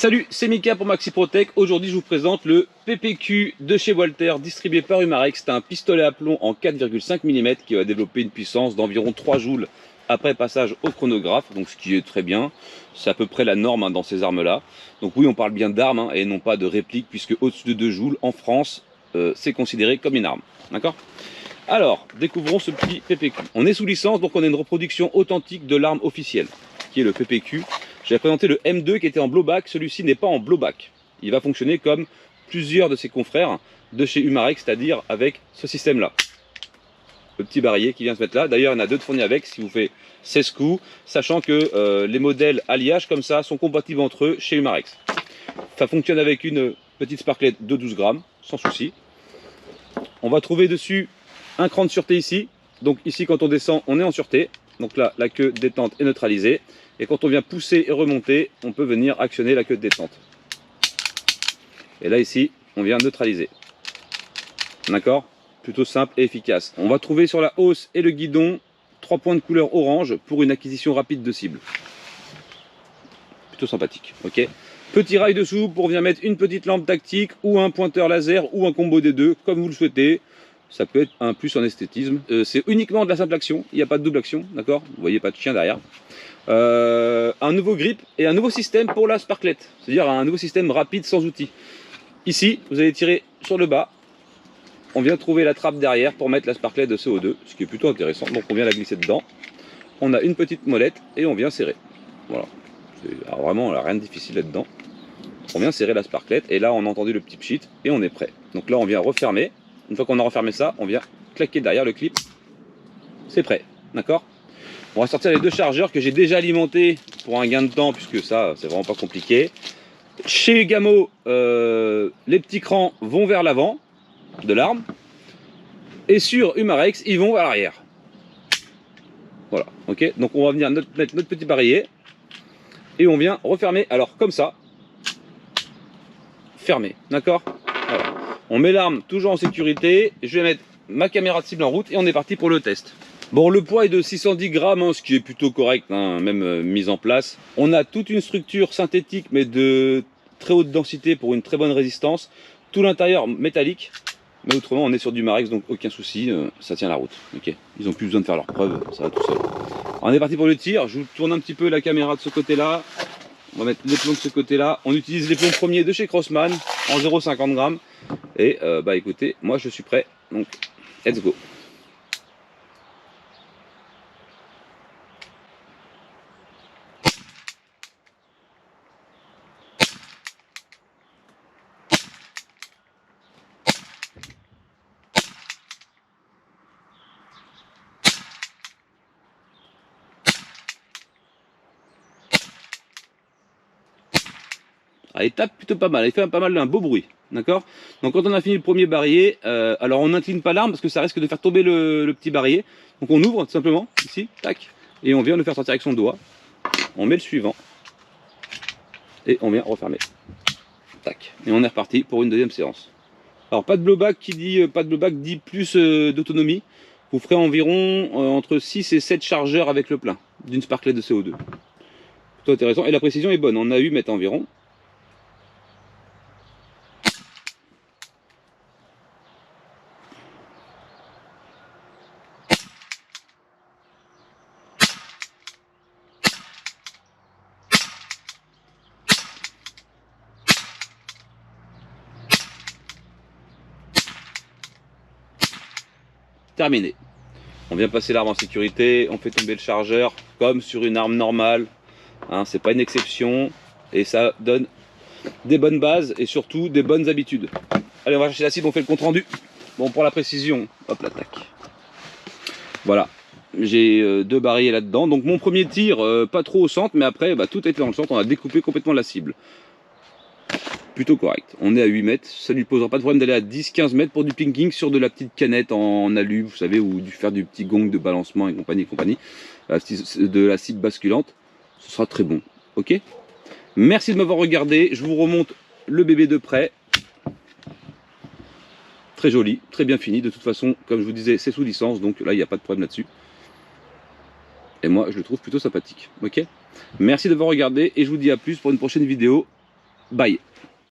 Salut, c'est Mika pour MaxiProtec. Aujourd'hui, je vous présente le PPQ de chez Walther, distribué par Umarex. C'est un pistolet à plomb en 4,5 mm qui va développer une puissance d'environ 3 joules après passage au chronographe, donc ce qui est très bien. C'est à peu près la norme dans ces armes-là. Donc oui, on parle bien d'armes et non pas de réplique, puisque au-dessus de 2 joules, en France, c'est considéré comme une arme. D'accord ? Alors, découvrons ce petit PPQ. On est sous licence, donc on a une reproduction authentique de l'arme officielle, qui est le PPQ. J'avais présenté le M2 qui était en blowback, celui-ci n'est pas en blowback. Il va fonctionner comme plusieurs de ses confrères de chez Umarex, c'est-à-dire avec ce système-là. Le petit barillet qui vient se mettre là. D'ailleurs, il y en a 2 de fournis avec, si vous faites 16 coups, sachant que les modèles alliage comme ça sont compatibles entre eux chez Umarex. Ça fonctionne avec une petite sparklette de 12 grammes, sans souci. On va trouver dessus un cran de sûreté ici. Donc ici, quand on descend, on est en sûreté. Donc là, la queue détente est neutralisée. Et quand on vient pousser et remonter, on peut venir actionner la queue de détente. Et là, ici, on vient neutraliser. D'accord ? Plutôt simple et efficace. On va trouver sur la hausse et le guidon 3 points de couleur orange pour une acquisition rapide de cible. Plutôt sympathique. Ok ? Petit rail dessous pour venir mettre une petite lampe tactique ou un pointeur laser ou un combo des deux, comme vous le souhaitez. Ça peut être un plus en esthétisme. C'est uniquement de la simple action, il n'y a pas de double action, d'accord ? Vous voyez pas de chien derrière. Un nouveau grip et un nouveau système pour la sparklette, c'est-à-dire un nouveau système rapide sans outils. Ici, vous allez tirer sur le bas, on vient trouver la trappe derrière pour mettre la sparklette de CO2, ce qui est plutôt intéressant. Donc on vient la glisser dedans, on a une petite molette et on vient serrer. Voilà, alors vraiment, il n'y a rien de difficile là-dedans. On vient serrer la sparklette et là on a entendu le petit pchit et on est prêt. Donc là on vient refermer. Une fois qu'on a refermé ça, on vient claquer derrière le clip. C'est prêt, d'accord ? On va sortir les 2 chargeurs que j'ai déjà alimentés pour un gain de temps, puisque ça, c'est vraiment pas compliqué. Chez Gamo, les petits crans vont vers l'avant de l'arme. Et sur Umarex, ils vont vers l'arrière. Voilà, ok ? Donc on va venir mettre notre petit barillet. Et on vient refermer, alors comme ça. Fermé, d'accord ? Voilà. On met l'arme toujours en sécurité. Je vais mettre ma caméra de cible en route et on est parti pour le test. Bon, le poids est de 610 grammes, hein, ce qui est plutôt correct, hein, même mise en place. On a toute une structure synthétique, mais de très haute densité pour une très bonne résistance. Tout l'intérieur métallique, mais autrement, on est sur du Umarex, donc aucun souci, ça tient la route. Okay. Ils n'ont plus besoin de faire leurs preuves, ça va tout seul. Alors, on est parti pour le tir. Je vous tourne un petit peu la caméra de ce côté-là. On va mettre les plombs de ce côté-là. On utilise les plombs premiers de chez Crossman en 0,50 grammes. Et bah écoutez, moi je suis prêt, donc let's go. Ah, il tape plutôt pas mal, il fait pas mal d'un beau bruit, d'accord? Donc quand on a fini le premier barillet, alors on n'incline pas l'arme parce que ça risque de faire tomber le petit barillet. Donc on ouvre tout simplement, ici, tac, et on vient le faire sortir avec son doigt. On met le suivant, et on vient refermer. Tac, et on est reparti pour une deuxième séance. Alors pas de blowback, qui dit pas de blowback dit plus d'autonomie. Vous ferez environ entre 6 et 7 chargeurs avec le plein d'une sparklette de CO2. Plutôt intéressant, et la précision est bonne, on a 8 mètres environ. Terminé. On vient passer l'arme en sécurité, on fait tomber le chargeur comme sur une arme normale. Hein, c'est pas une exception et ça donne des bonnes bases et surtout des bonnes habitudes. Allez, on va chercher la cible, on fait le compte rendu. Bon, pour la précision, hop là, tac. Voilà, j'ai 2 barillets là-dedans. Donc mon premier tir, pas trop au centre, mais après, bah, tout était dans le centre. On a découpé complètement la cible. Plutôt correct. On est à 8 mètres, ça ne lui posera pas de problème d'aller à 10-15 mètres pour du pinking sur de la petite canette en alu, vous savez, ou faire du petit gong de balancement et compagnie, de la cible basculante. Ce sera très bon, ok? Merci de m'avoir regardé, je vous remonte le bébé de près. Très joli, très bien fini, de toute façon, comme je vous disais, c'est sous licence, donc là, il n'y a pas de problème là-dessus. Et moi, je le trouve plutôt sympathique, ok? Merci d'avoir regardé, et je vous dis à plus pour une prochaine vidéo. Bye.